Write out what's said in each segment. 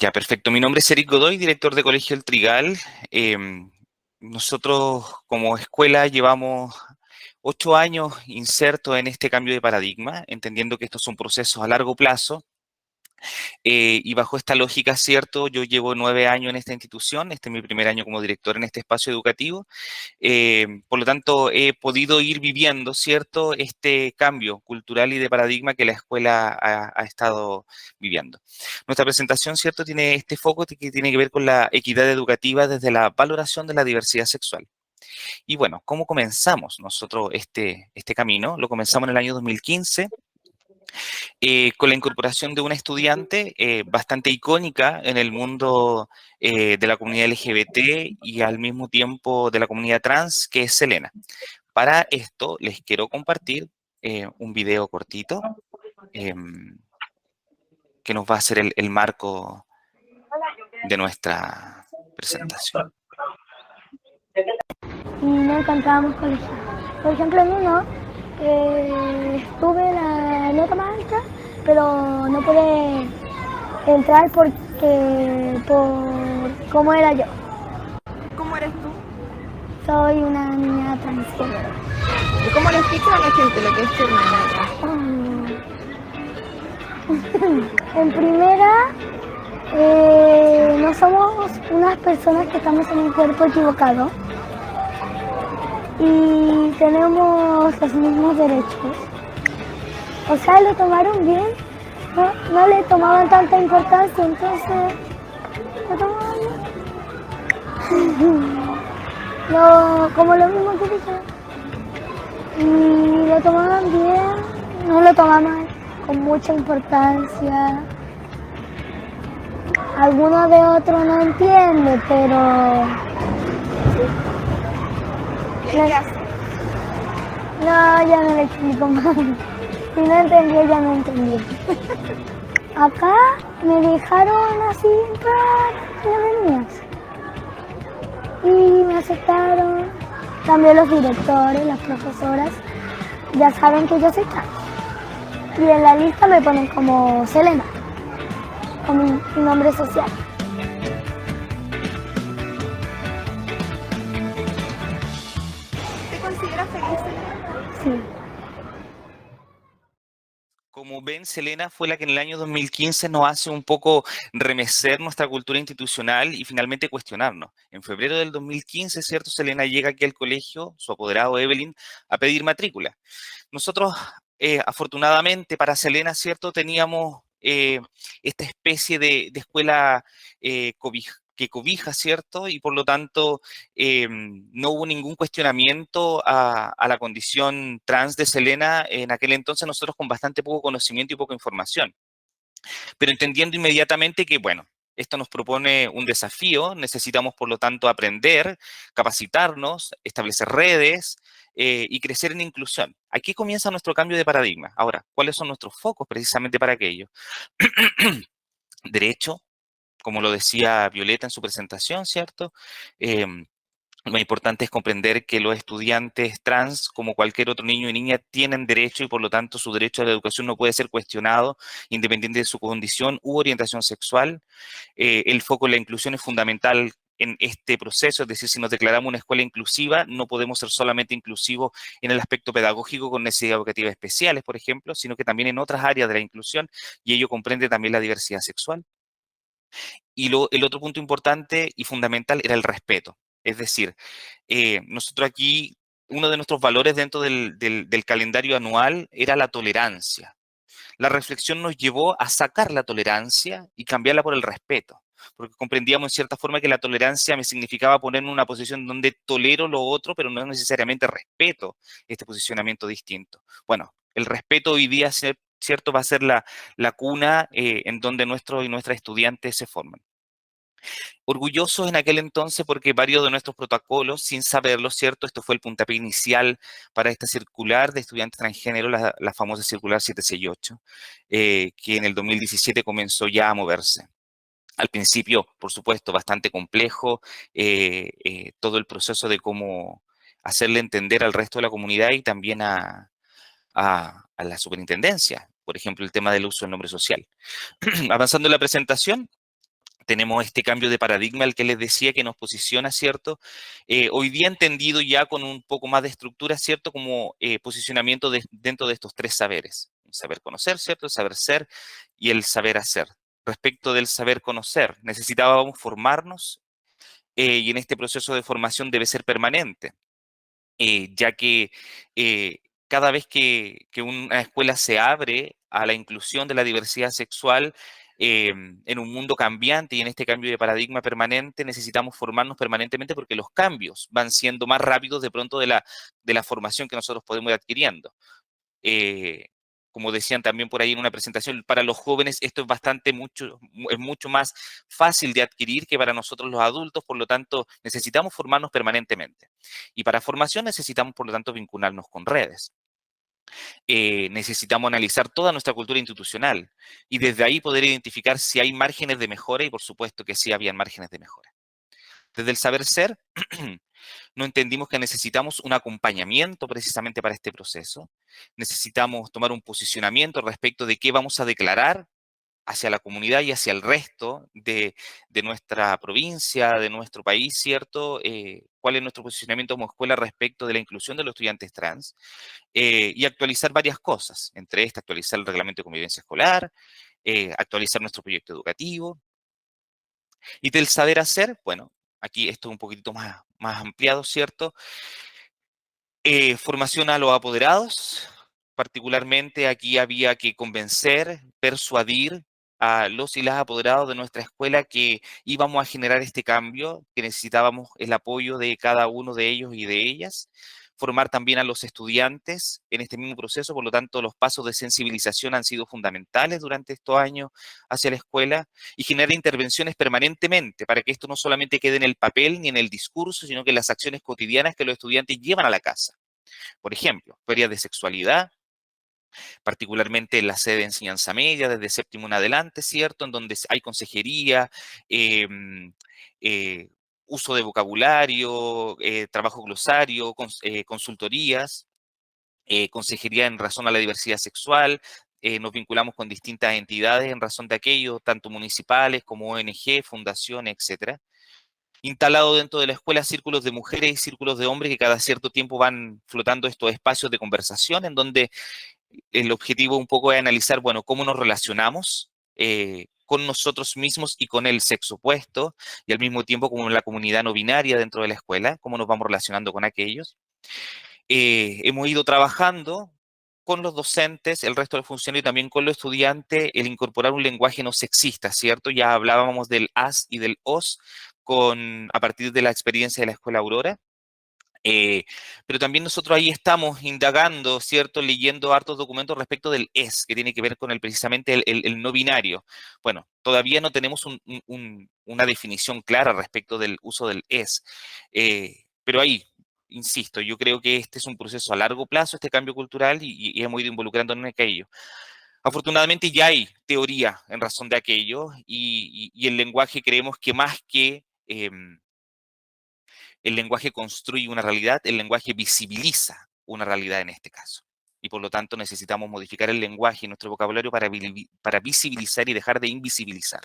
Ya, perfecto. Mi nombre es Eric Godoy, director de Colegio El Trigal. Nosotros como escuela llevamos 8 años insertos en este cambio de paradigma, entendiendo que estos son procesos a largo plazo. Y bajo esta lógica, cierto, yo llevo 9 años en esta institución, este es mi primer año como director en este espacio educativo. Por lo tanto, he podido ir viviendo, ¿cierto?, este cambio cultural y de paradigma que la escuela ha estado viviendo. Nuestra presentación, ¿cierto?, tiene este foco que tiene que ver con la equidad educativa desde la valoración de la diversidad sexual. Y bueno, ¿cómo comenzamos nosotros este camino? Lo comenzamos en el año 2015 con la incorporación de una estudiante bastante icónica en el mundo de la comunidad LGBT y al mismo tiempo de la comunidad trans, que es Selena. Para esto les quiero compartir un video cortito que nos va a hacer el marco de nuestra presentación. Y no encontrábamos colegios. Por ejemplo, en uno estuve en la nota más alta, pero no pude entrar por cómo era yo. ¿Cómo eres tú? Soy una niña transgénero. ¿Y cómo le explicas a la gente lo que es ser niña? En primera, no somos unas personas que estamos en un cuerpo equivocado y tenemos los mismos derechos. O sea, lo tomaron bien, no le tomaban tanta importancia, entonces lo tomaban bien. Como lo mismo que dije. Y lo tomaban bien, no lo tomaban con mucha importancia. Alguno de otros no entiende, pero ¿Y qué haces? no, ya no le explico más. Si no entendió, ya no entendió. Acá me dejaron así entrar las niñas. Y me aceptaron. También los directores, las profesoras, ya saben que yo soy trans. Y en la lista me ponen como Selena, como mi nombre social. ¿Te consideras feliz, Selena? Sí. Como ven, Selena fue la que en el año 2015 nos hace un poco remecer nuestra cultura institucional y finalmente cuestionarnos. En febrero del 2015, ¿cierto? Selena llega aquí al colegio, su apoderado Evelyn, a pedir matrícula. Nosotros, afortunadamente para Selena, ¿cierto? Teníamos esta especie de escuela que cobija, ¿cierto? Y por lo tanto no hubo ningún cuestionamiento a la condición trans de Selena en aquel entonces, nosotros con bastante poco conocimiento y poca información. Pero entendiendo inmediatamente que, bueno, esto nos propone un desafío, necesitamos por lo tanto aprender, capacitarnos, establecer redes y crecer en inclusión. Aquí comienza nuestro cambio de paradigma. Ahora, ¿cuáles son nuestros focos precisamente para aquello? Derecho, como lo decía Violeta en su presentación, ¿cierto? Lo importante es comprender que los estudiantes trans, como cualquier otro niño y niña, tienen derecho y por lo tanto su derecho a la educación no puede ser cuestionado independiente de su condición u orientación sexual. El foco en la inclusión es fundamental en este proceso, es decir, si nos declaramos una escuela inclusiva, no podemos ser solamente inclusivos en el aspecto pedagógico con necesidades educativas especiales, por ejemplo, sino que también en otras áreas de la inclusión, y ello comprende también la diversidad sexual. Y el otro punto importante y fundamental era el respeto. Es decir, nosotros aquí, uno de nuestros valores dentro del calendario anual era la tolerancia. La reflexión nos llevó a sacar la tolerancia y cambiarla por el respeto, porque comprendíamos en cierta forma que la tolerancia me significaba ponerme en una posición donde tolero lo otro, pero no necesariamente respeto este posicionamiento distinto. Bueno, el respeto hoy día, cierto, va a ser la cuna en donde nuestros y nuestras estudiantes se forman. Orgullosos en aquel entonces porque varios de nuestros protocolos, sin saberlo, ¿cierto? Esto fue el puntapié inicial para esta circular de estudiantes transgénero, la famosa circular 768, que en el 2017 comenzó ya a moverse. Al principio, por supuesto, bastante complejo, todo el proceso de cómo hacerle entender al resto de la comunidad y también a la superintendencia, por ejemplo, el tema del uso del nombre social. Avanzando en la presentación, tenemos este cambio de paradigma al que les decía que nos posiciona, ¿cierto? Hoy día entendido ya con un poco más de estructura, ¿cierto? Como posicionamiento dentro de estos tres saberes. El saber conocer, ¿cierto? El saber ser y el saber hacer. Respecto del saber conocer, necesitábamos formarnos y en este proceso de formación debe ser permanente, ya que eh, cada vez que una escuela se abre a la inclusión de la diversidad sexual, en un mundo cambiante y en este cambio de paradigma permanente, necesitamos formarnos permanentemente porque los cambios van siendo más rápidos de pronto de la formación que nosotros podemos ir adquiriendo. Eh, Como decían también por ahí en una presentación, para los jóvenes esto es es mucho más fácil de adquirir que para nosotros los adultos, por lo tanto necesitamos formarnos permanentemente. Y para formación necesitamos, por lo tanto, vincularnos con redes. Necesitamos analizar toda nuestra cultura institucional y desde ahí poder identificar si hay márgenes de mejora y por supuesto que sí habían márgenes de mejora. Desde el saber ser, no entendimos que necesitamos un acompañamiento precisamente para este proceso. Necesitamos tomar un posicionamiento respecto de qué vamos a declarar hacia la comunidad y hacia el resto de nuestra provincia, de nuestro país, ¿cierto? ¿Cuál es nuestro posicionamiento como escuela respecto de la inclusión de los estudiantes trans? Y actualizar varias cosas, entre estas actualizar el reglamento de convivencia escolar, actualizar nuestro proyecto educativo. Y del saber hacer, bueno, aquí esto es un poquitito más ampliado, ¿cierto? Formación a los apoderados, particularmente aquí había que convencer, persuadir a los y las apoderados de nuestra escuela que íbamos a generar este cambio, que necesitábamos el apoyo de cada uno de ellos y de ellas. Formar también a los estudiantes en este mismo proceso, por lo tanto los pasos de sensibilización han sido fundamentales durante estos años hacia la escuela y generar intervenciones permanentemente para que esto no solamente quede en el papel ni en el discurso, sino que en las acciones cotidianas que los estudiantes llevan a la casa. Por ejemplo, ferias de sexualidad, particularmente en la sede de enseñanza media, desde séptimo en adelante, ¿cierto? En donde hay consejería, eh, eh, uso de vocabulario, trabajo glosario, consultorías, consejería en razón a la diversidad sexual. Nos vinculamos con distintas entidades en razón de aquello, tanto municipales como ONG, fundaciones, etcétera. Instalado dentro de la escuela círculos de mujeres y círculos de hombres que cada cierto tiempo van flotando estos espacios de conversación en donde el objetivo un poco es analizar, bueno, cómo nos relacionamos con nosotros mismos y con el sexo opuesto, y al mismo tiempo como la comunidad no binaria dentro de la escuela, cómo nos vamos relacionando con aquellos. Hemos ido trabajando con los docentes, el resto del funcionario y también con los estudiantes, el incorporar un lenguaje no sexista, ¿cierto? Ya hablábamos del as y del os a partir de la experiencia de la Escuela Aurora. Pero también nosotros ahí estamos indagando, ¿cierto? Leyendo hartos documentos respecto del es, que tiene que ver con precisamente el no binario. Bueno, todavía no tenemos una definición clara respecto del uso del es, pero ahí, insisto, yo creo que este es un proceso a largo plazo, este cambio cultural, y hemos ido involucrándonos en aquello. Afortunadamente ya hay teoría en razón de aquello, y el lenguaje creemos que más que... el lenguaje construye una realidad, el lenguaje visibiliza una realidad en este caso. Y por lo tanto necesitamos modificar el lenguaje y nuestro vocabulario para visibilizar y dejar de invisibilizar.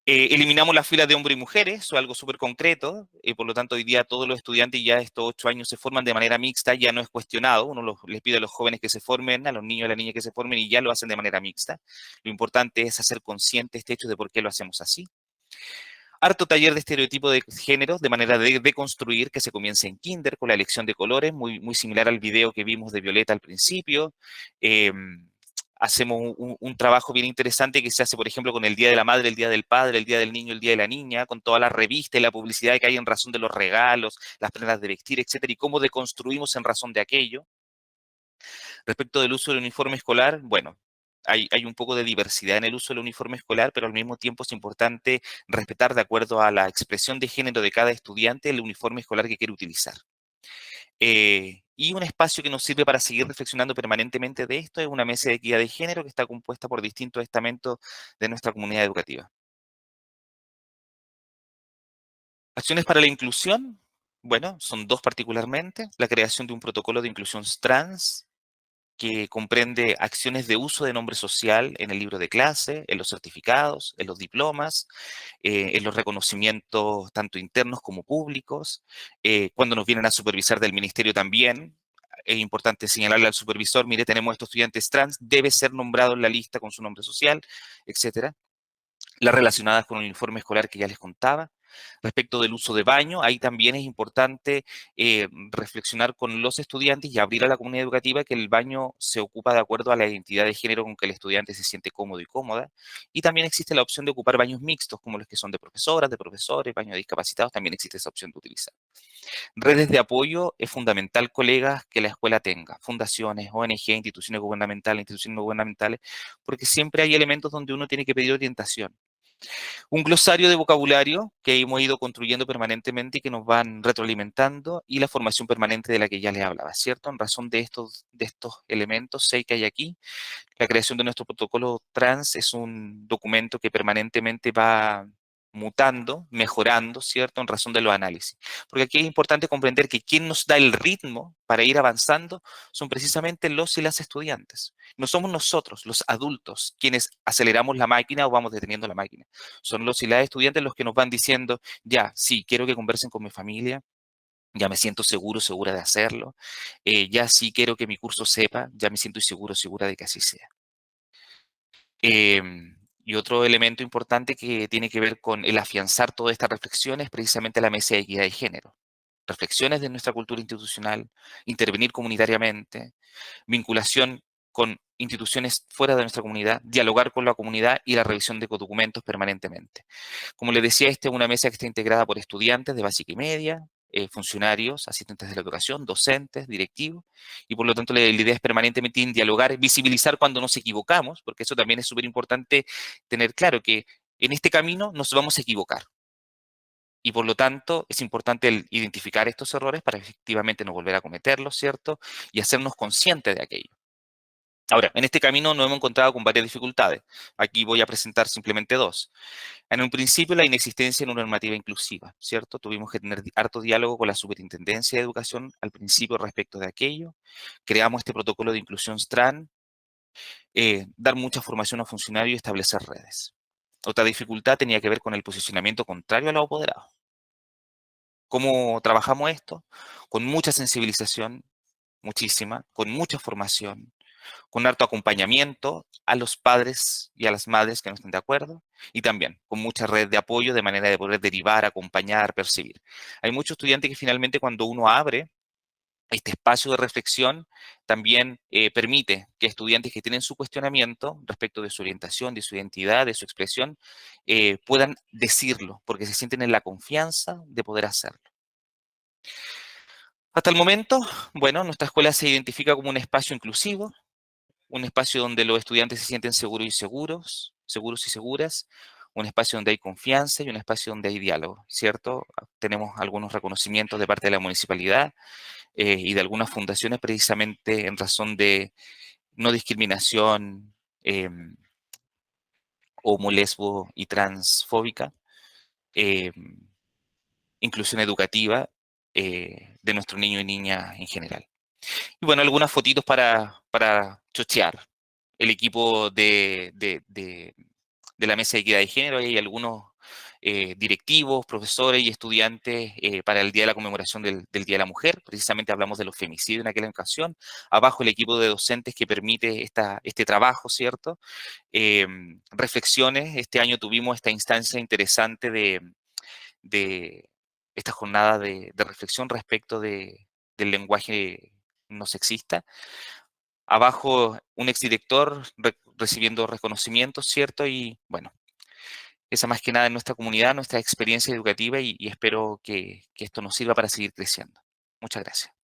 Eliminamos las filas de hombres y mujeres, eso es algo súper concreto, por lo tanto hoy día todos los estudiantes ya estos 8 años se forman de manera mixta, ya no es cuestionado, uno les pide a los jóvenes que se formen, a los niños y a las niñas que se formen y ya lo hacen de manera mixta. Lo importante es hacer consciente este hecho de por qué lo hacemos así. Harto taller de estereotipo de género, de manera de construir, que se comience en kinder con la elección de colores, muy similar al video que vimos de Violeta al principio. Eh, Hacemos un trabajo bien interesante que se hace, por ejemplo, con el Día de la Madre, el Día del Padre, el Día del Niño, el Día de la Niña, con toda la revista y la publicidad que hay en razón de los regalos, las prendas de vestir, etcétera, y cómo deconstruimos en razón de aquello. Respecto del uso del uniforme escolar, bueno, hay un poco de diversidad en el uso del uniforme escolar, pero al mismo tiempo es importante respetar de acuerdo a la expresión de género de cada estudiante el uniforme escolar que quiere utilizar. Y un espacio que nos sirve para seguir reflexionando permanentemente de esto es una mesa de equidad de género que está compuesta por distintos estamentos de nuestra comunidad educativa. Acciones para la inclusión, bueno, son dos particularmente. La creación de un protocolo de inclusión trans, que comprende acciones de uso de nombre social en el libro de clase, en los certificados, en los diplomas, en los reconocimientos tanto internos como públicos, cuando nos vienen a supervisar del ministerio también. Es importante señalarle al supervisor, mire, tenemos estos estudiantes trans, debe ser nombrado en la lista con su nombre social, etcétera. Las relacionadas con el uniforme escolar que ya les contaba. Respecto del uso de baño, ahí también es importante reflexionar con los estudiantes y abrir a la comunidad educativa que el baño se ocupa de acuerdo a la identidad de género con que el estudiante se siente cómodo y cómoda. Y también existe la opción de ocupar baños mixtos, como los que son de profesoras, de profesores, baños de discapacitados, también existe esa opción de utilizar. Redes de apoyo es fundamental, colegas, que la escuela tenga, fundaciones, ONG, instituciones no gubernamentales, porque siempre hay elementos donde uno tiene que pedir orientación. Un glosario de vocabulario que hemos ido construyendo permanentemente y que nos van retroalimentando, y la formación permanente de la que ya les hablaba, ¿cierto? En razón de estos elementos 6 que hay aquí, la creación de nuestro protocolo trans es un documento que permanentemente va mutando, mejorando, ¿cierto? En razón de los análisis. Porque aquí es importante comprender que quien nos da el ritmo para ir avanzando son precisamente los y las estudiantes. No somos nosotros, los adultos, quienes aceleramos la máquina o vamos deteniendo la máquina. Son los y las estudiantes los que nos van diciendo, ya, sí, quiero que conversen con mi familia, ya me siento seguro, segura de hacerlo, ya sí quiero que mi curso sepa, ya me siento seguro, segura de que así sea. Y otro elemento importante que tiene que ver con el afianzar toda esta reflexión es precisamente la mesa de equidad de género. Reflexiones de nuestra cultura institucional, intervenir comunitariamente, vinculación con instituciones fuera de nuestra comunidad, dialogar con la comunidad y la revisión de documentos permanentemente. Como les decía, esta es una mesa que está integrada por estudiantes de básica y media, funcionarios, asistentes de la educación, docentes, directivos, y por lo tanto la idea es permanentemente dialogar, visibilizar cuando nos equivocamos, porque eso también es súper importante tener claro que en este camino nos vamos a equivocar. Y por lo tanto, es importante identificar estos errores para efectivamente no volver a cometerlos, ¿cierto? Y hacernos conscientes de aquello. Ahora, en este camino nos hemos encontrado con varias dificultades. Aquí voy a presentar simplemente dos. En un principio, la inexistencia de una normativa inclusiva, ¿cierto? Tuvimos que tener harto diálogo con la Superintendencia de Educación al principio respecto de aquello. Creamos este protocolo de inclusión STRAN, dar mucha formación a funcionarios y establecer redes. Otra dificultad tenía que ver con el posicionamiento contrario a los apoderados. ¿Cómo trabajamos esto? Con mucha sensibilización, muchísima, con mucha formación, con harto acompañamiento a los padres y a las madres que no estén de acuerdo, y también con mucha red de apoyo de manera de poder derivar, acompañar, percibir. Hay muchos estudiantes que finalmente cuando uno abre este espacio de reflexión, también permite que estudiantes que tienen su cuestionamiento respecto de su orientación, de su identidad, de su expresión, puedan decirlo, porque se sienten en la confianza de poder hacerlo. Hasta el momento, bueno, nuestra escuela se identifica como un espacio inclusivo, un espacio donde los estudiantes se sienten seguros y seguras, un espacio donde hay confianza y un espacio donde hay diálogo, ¿cierto? Tenemos algunos reconocimientos de parte de la municipalidad y de algunas fundaciones precisamente en razón de no discriminación homo, lesbo y transfóbica, eh, inclusión educativa de nuestro niño y niña en general. Y bueno, algunas fotitos para chochear. El equipo de la mesa de equidad de género, hay algunos directivos, profesores y estudiantes para el día de la conmemoración del Día de la Mujer. Precisamente hablamos de los femicidios en aquella ocasión. Abajo el equipo de docentes que permite este trabajo, ¿cierto? Reflexiones. Este año tuvimos esta instancia interesante de esta jornada de reflexión respecto del lenguaje no sexista. Abajo un exdirector recibiendo reconocimientos, ¿cierto? Y bueno, esa más que nada en nuestra comunidad, nuestra experiencia educativa y espero que esto nos sirva para seguir creciendo. Muchas gracias.